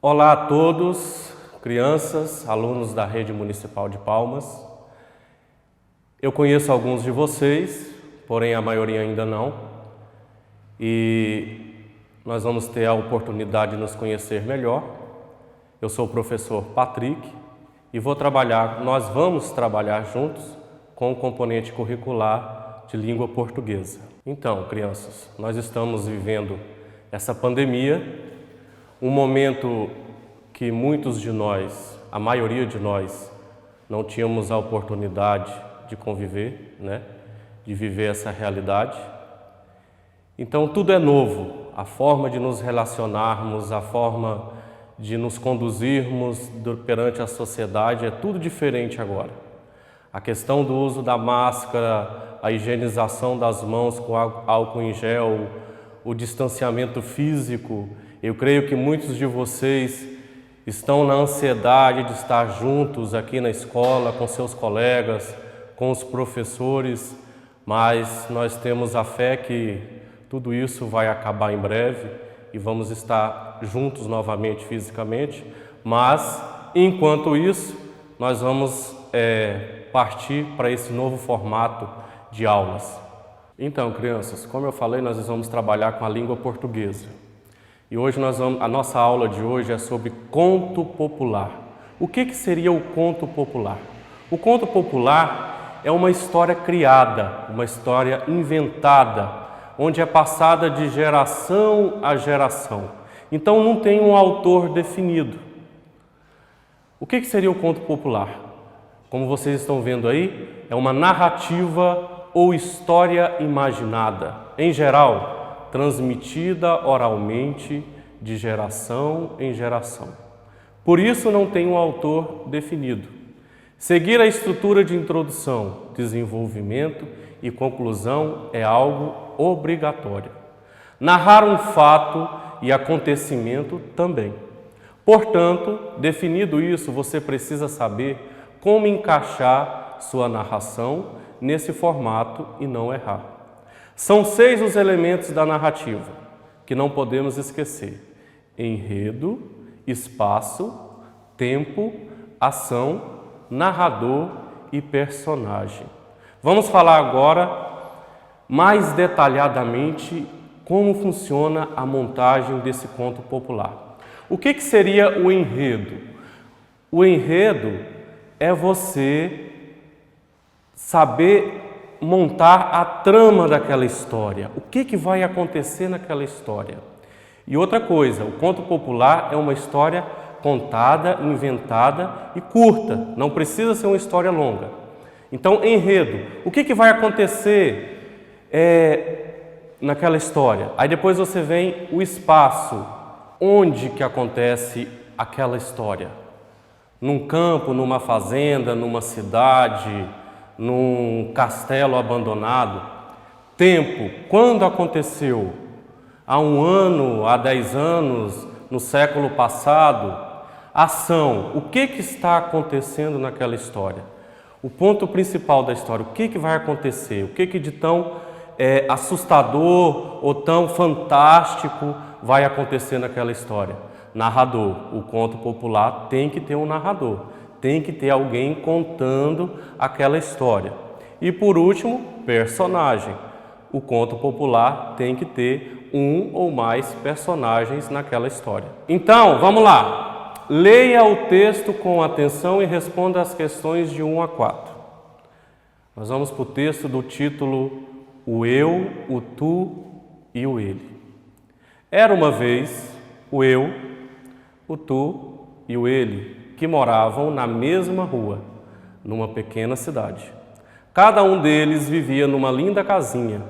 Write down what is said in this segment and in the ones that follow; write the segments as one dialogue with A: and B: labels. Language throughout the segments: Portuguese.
A: Olá a todos, crianças, alunos da Rede Municipal de Palmas. Eu conheço alguns de vocês, porém a maioria ainda não. E nós vamos ter a oportunidade de nos conhecer melhor. Eu sou o professor Patrick e nós vamos trabalhar juntos com o componente curricular de língua portuguesa. Então, crianças, nós estamos vivendo essa pandemia, um momento que muitos de nós, a maioria de nós, não tínhamos a oportunidade de conviver, de viver essa realidade. Então tudo é novo, a forma de nos relacionarmos, a forma de nos conduzirmos perante a sociedade é tudo diferente agora. A questão do uso da máscara, a higienização das mãos com álcool em gel, o distanciamento físico, eu creio que muitos de vocês estão na ansiedade de estar juntos aqui na escola, com seus colegas, com os professores, mas nós temos a fé que tudo isso vai acabar em breve e vamos estar juntos novamente fisicamente, mas enquanto isso nós vamos partir para esse novo formato de aulas. Então, crianças, como eu falei, nós vamos trabalhar com a língua portuguesa. E hoje a nossa aula de hoje é sobre conto popular. O que seria o conto popular? O conto popular é uma história criada, uma história inventada, onde é passada de geração a geração. Então não tem um autor definido. O que seria o conto popular? Como vocês estão vendo aí, é uma narrativa ou história imaginada, em geral, transmitida oralmente de geração em geração. Por isso não tem um autor definido. Seguir a estrutura de introdução, desenvolvimento e conclusão é algo obrigatório. Narrar um fato e acontecimento também. Portanto, definido isso, você precisa saber como encaixar sua narração nesse formato e não errar. São 6 os elementos da narrativa que não podemos esquecer: enredo, espaço, tempo, ação, narrador e personagem. Vamos falar agora mais detalhadamente como funciona a montagem desse conto popular. O que seria o enredo? O enredo é você saber montar a trama daquela história. O que vai acontecer naquela história? E outra coisa, o conto popular é uma história contada, inventada e curta. Não precisa ser uma história longa. Então, enredo. O que vai acontecer naquela história? Aí depois você vem o espaço. Onde que acontece aquela história? Num campo, numa fazenda, numa cidade, num castelo abandonado. Tempo, quando aconteceu? Há 1 ano, há 10 anos, no século passado. Ação, o que está acontecendo naquela história? O ponto principal da história, o que vai acontecer? O que de tão assustador ou tão fantástico vai acontecer naquela história? Narrador, o conto popular tem que ter um narrador. Tem que ter alguém contando aquela história. E por último, personagem. O conto popular tem que ter 1 ou mais personagens naquela história. Então, vamos lá. Leia o texto com atenção e responda as questões de 1 a 4. Nós vamos para o texto do título O Eu, o Tu e o Ele. Era uma vez o eu, o tu e o ele, que moravam na mesma rua, numa pequena cidade. Cada um deles vivia numa linda casinha,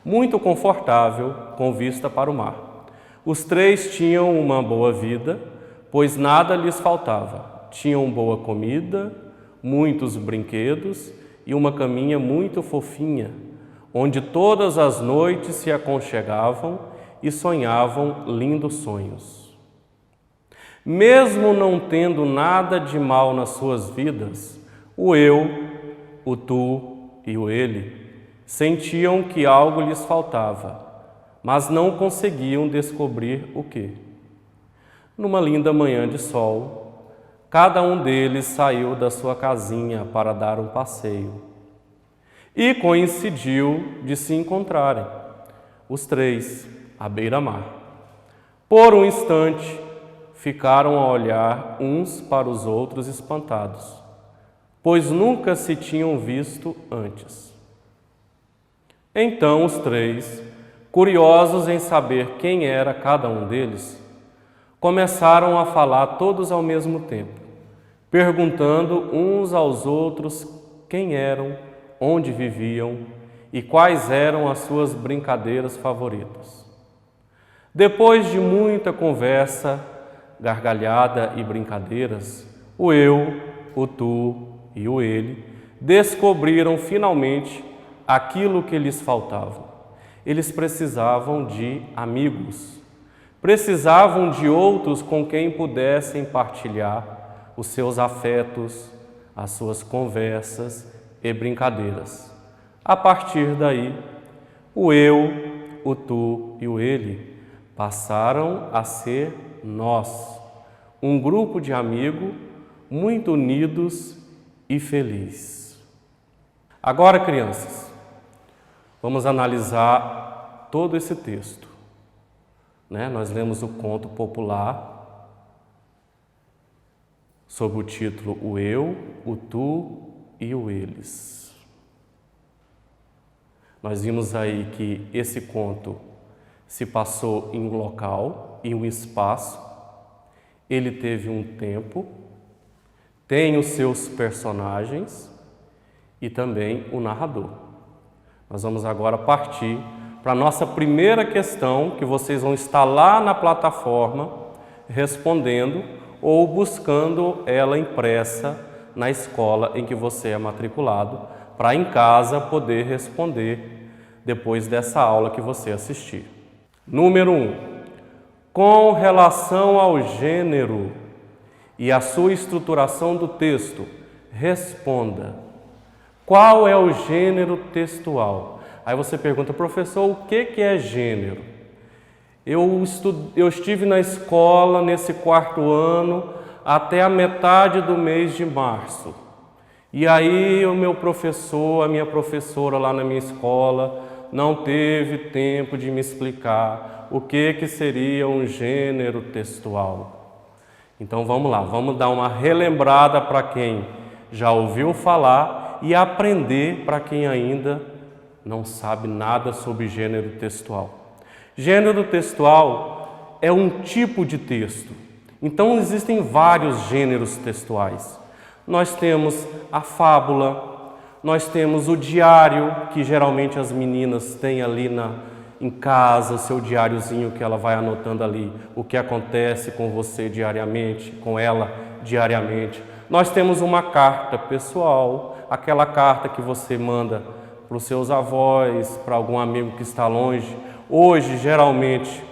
A: muito confortável, com vista para o mar. Os 3 tinham uma boa vida, pois nada lhes faltava. Tinham boa comida, muitos brinquedos e uma caminha muito fofinha, onde todas as noites se aconchegavam e sonhavam lindos sonhos. Mesmo não tendo nada de mal nas suas vidas, o eu, o tu e o ele sentiam que algo lhes faltava, mas não conseguiam descobrir o que. Numa linda manhã de sol, cada um deles saiu da sua casinha para dar um passeio. E coincidiu de se encontrarem, os três, à beira-mar. Por um instante, ficaram a olhar uns para os outros espantados, pois nunca se tinham visto antes. Então os três, curiosos em saber quem era cada um deles, começaram a falar todos ao mesmo tempo, perguntando uns aos outros quem eram, onde viviam e quais eram as suas brincadeiras favoritas. Depois de muita conversa, gargalhada e brincadeiras, o eu, o tu e o ele descobriram finalmente aquilo que lhes faltava. Eles precisavam de amigos, precisavam de outros com quem pudessem partilhar os seus afetos, as suas conversas e brincadeiras. A partir daí, o eu, o tu e o ele passaram a ser nós, um grupo de amigos muito unidos e felizes. Agora, crianças, vamos analisar todo esse texto. Nós lemos o conto popular sob o título O Eu, o Tu e o Eles. Nós vimos aí que esse conto se passou em um local, em um espaço, ele teve um tempo, tem os seus personagens e também o narrador. Nós vamos agora partir para a nossa primeira questão, que vocês vão estar lá na plataforma respondendo ou buscando ela impressa na escola em que você é matriculado, para em casa poder responder depois dessa aula que você assistir. Número 1. Com relação ao gênero e a sua estruturação do texto, responda. Qual é o gênero textual? Aí você pergunta, professor, o que é gênero? Eu estive na escola nesse 4º ano até a metade do mês de março. E aí o meu professor, a minha professora lá na minha escola, não teve tempo de me explicar o que seria um gênero textual. Então vamos lá, vamos dar uma relembrada para quem já ouviu falar e aprender para quem ainda não sabe nada sobre gênero textual. Gênero textual é um tipo de texto. Então existem vários gêneros textuais. Nós temos a fábula, nós temos o diário, que geralmente as meninas têm ali em casa, o seu diáriozinho que ela vai anotando ali o que acontece com você diariamente, com ela diariamente. Nós temos uma carta pessoal, aquela carta que você manda para os seus avós, para algum amigo que está longe. Hoje, geralmente,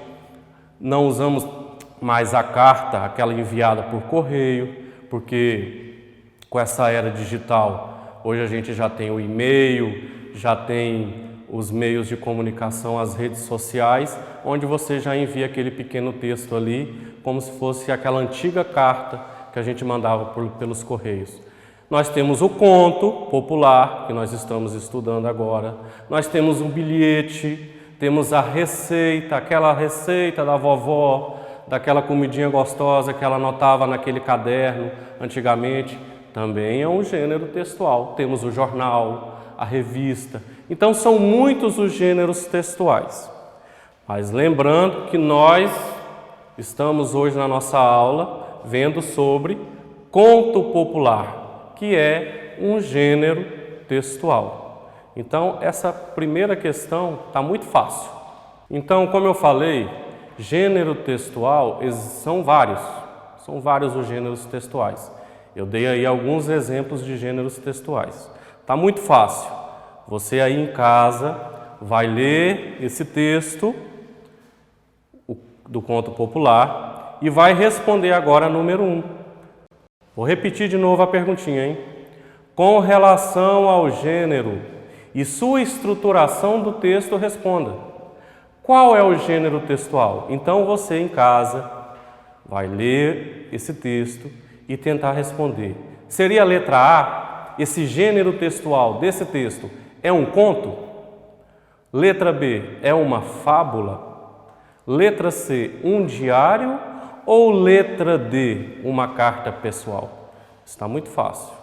A: não usamos mais a carta, aquela enviada por correio, porque com essa era digital, hoje a gente já tem o e-mail, já tem os meios de comunicação, as redes sociais, onde você já envia aquele pequeno texto ali, como se fosse aquela antiga carta que a gente mandava pelos correios. Nós temos o conto popular, que nós estamos estudando agora. Nós temos o bilhete, temos a receita, aquela receita da vovó, daquela comidinha gostosa que ela anotava naquele caderno antigamente. Também é um gênero textual. Temos o jornal, a revista. Então são muitos os gêneros textuais. Mas lembrando que nós estamos hoje na nossa aula vendo sobre conto popular, que é um gênero textual. Então essa primeira questão está muito fácil. Então, como eu falei, gênero textual são vários os gêneros textuais. Eu dei aí alguns exemplos de gêneros textuais. Está muito fácil. Você aí em casa vai ler esse texto do conto popular e vai responder agora número 1. Vou repetir de novo a perguntinha, hein? Com relação ao gênero e sua estruturação do texto, responda. Qual é o gênero textual? Então você em casa vai ler esse texto e tentar responder. Seria a letra A, esse gênero textual desse texto, é um conto? Letra B, é uma fábula? Letra C, um diário? Ou letra D, uma carta pessoal? Está muito fácil.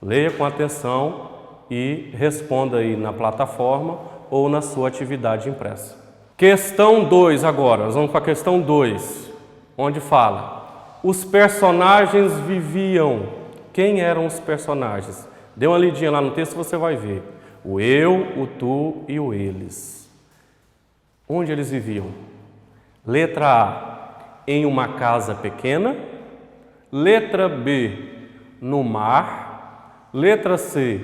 A: Leia com atenção e responda aí na plataforma ou na sua atividade impressa. Questão 2 agora, nós vamos para a questão 2, onde fala: os personagens viviam. Quem eram os personagens? Dê uma lidinha lá no texto, você vai ver. O eu, o tu e o eles. Onde eles viviam? Letra A, em uma casa pequena. Letra B, no mar. Letra C,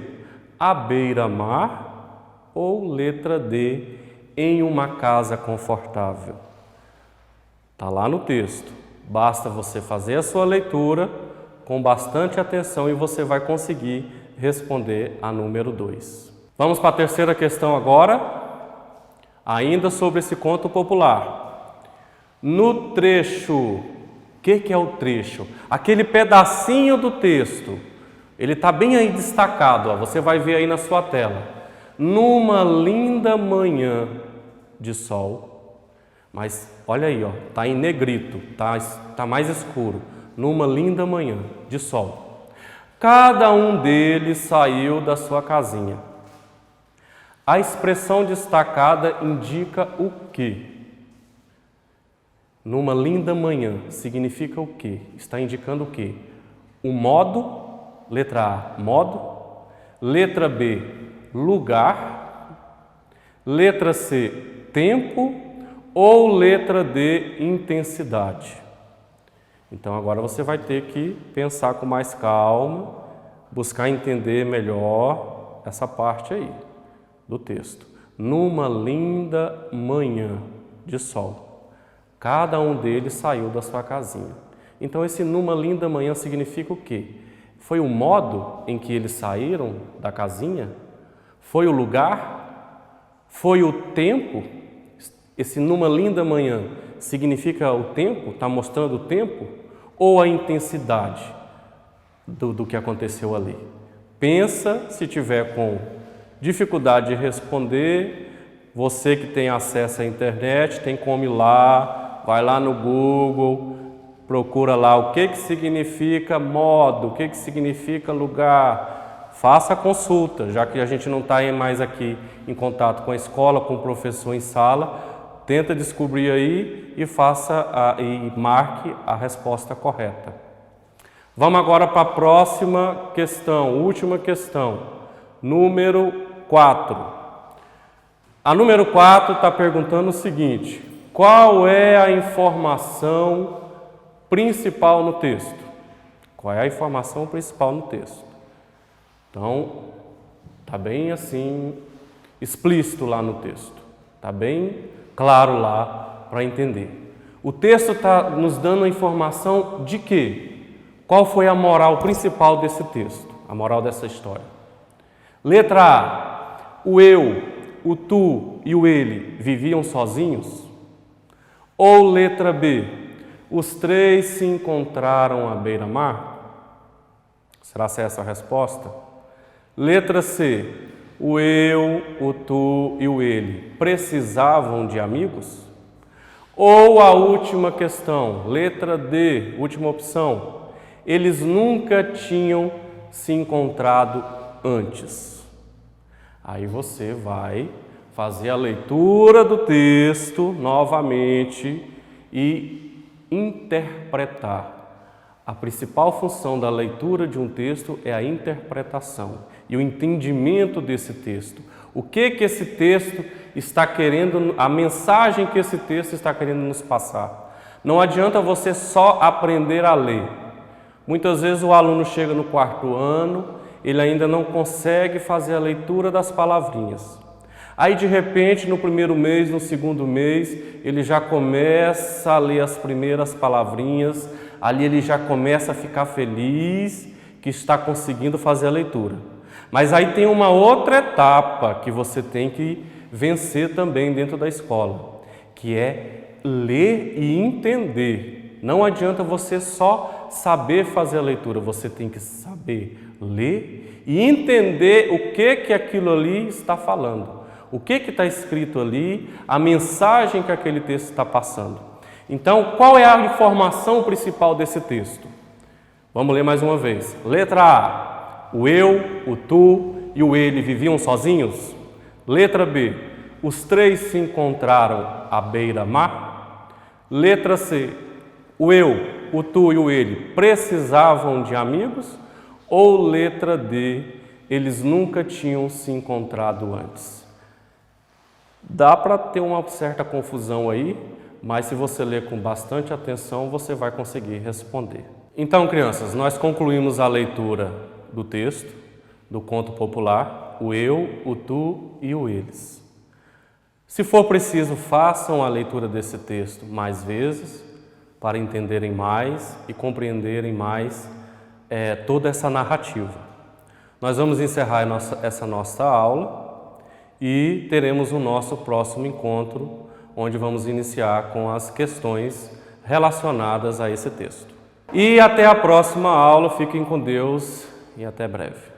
A: à beira-mar. Ou letra D, em uma casa confortável. Está lá no texto. Basta você fazer a sua leitura com bastante atenção e você vai conseguir responder a número 2. Vamos para a terceira questão agora, ainda sobre esse conto popular. No trecho, o que é o trecho? Aquele pedacinho do texto, ele está bem aí destacado, ó, você vai ver aí na sua tela. Numa linda manhã de sol, mas olha aí, ó, está em negrito, tá mais escuro. Numa linda manhã de sol, cada um deles saiu da sua casinha. A expressão destacada indica o quê? Numa linda manhã significa o quê? Está indicando o quê? O modo, letra A, modo. Letra B, lugar. Letra C, tempo. Ou letra D, intensidade. Então agora você vai ter que pensar com mais calma, buscar entender melhor essa parte aí do texto. Numa linda manhã de sol, cada um deles saiu da sua casinha. Então esse numa linda manhã significa o quê? Foi o modo em que eles saíram da casinha? Foi o lugar? Foi o tempo? Esse numa linda manhã significa o tempo? Está mostrando o tempo? Ou a intensidade do que aconteceu ali? Pensa, se tiver com dificuldade de responder, você que tem acesso à internet, tem como ir lá, vai lá no Google, procura lá o que significa modo, o que significa lugar. Faça a consulta, já que a gente não está mais aqui em contato com a escola, com o professor em sala. Tenta descobrir aí e marque a resposta correta. Vamos agora para a próxima questão, última questão, número 4. A número 4 está perguntando o seguinte: qual é a informação principal no texto? Qual é a informação principal no texto? Então, está bem assim, explícito lá no texto, está bem claro lá para entender. O texto está nos dando a informação de quê? Qual foi a moral principal desse texto, a moral dessa história? Letra A, o eu, o tu e o ele viviam sozinhos? Ou letra B, os três se encontraram à beira-mar? Será essa a resposta? Letra C, o eu, o tu e o ele precisavam de amigos? Ou a última questão, letra D, última opção, eles nunca tinham se encontrado antes? Aí você vai fazer a leitura do texto novamente e interpretar. A principal função da leitura de um texto é a interpretação e o entendimento desse texto. O que esse texto está querendo, a mensagem que esse texto está querendo nos passar. Não adianta você só aprender a ler. Muitas vezes o aluno chega no 4º ano, ele ainda não consegue fazer a leitura das palavrinhas. Aí, de repente, no 1º mês, no 2º mês, ele já começa a ler as primeiras palavrinhas, ali ele já começa a ficar feliz que está conseguindo fazer a leitura. Mas aí tem uma outra etapa que você tem que vencer também dentro da escola, que é ler e entender. Não adianta você só saber fazer a leitura, você tem que saber ler e entender o que aquilo ali está falando. O que está escrito ali, a mensagem que aquele texto está passando. Então, qual é a informação principal desse texto? Vamos ler mais uma vez. Letra A, o eu, o tu e o ele viviam sozinhos? Letra B, os três se encontraram à beira-mar? Letra C, o eu, o tu e o ele precisavam de amigos? Ou letra D, eles nunca tinham se encontrado antes? Dá para ter uma certa confusão aí, mas se você ler com bastante atenção, você vai conseguir responder. Então, crianças, nós concluímos a leitura do texto, do conto popular, o eu, o tu e o eles. Se for preciso, façam a leitura desse texto mais vezes, para entenderem mais e compreenderem mais toda essa narrativa. Nós vamos encerrar essa nossa aula e teremos o nosso próximo encontro, onde vamos iniciar com as questões relacionadas a esse texto. E até a próxima aula, fiquem com Deus e até breve.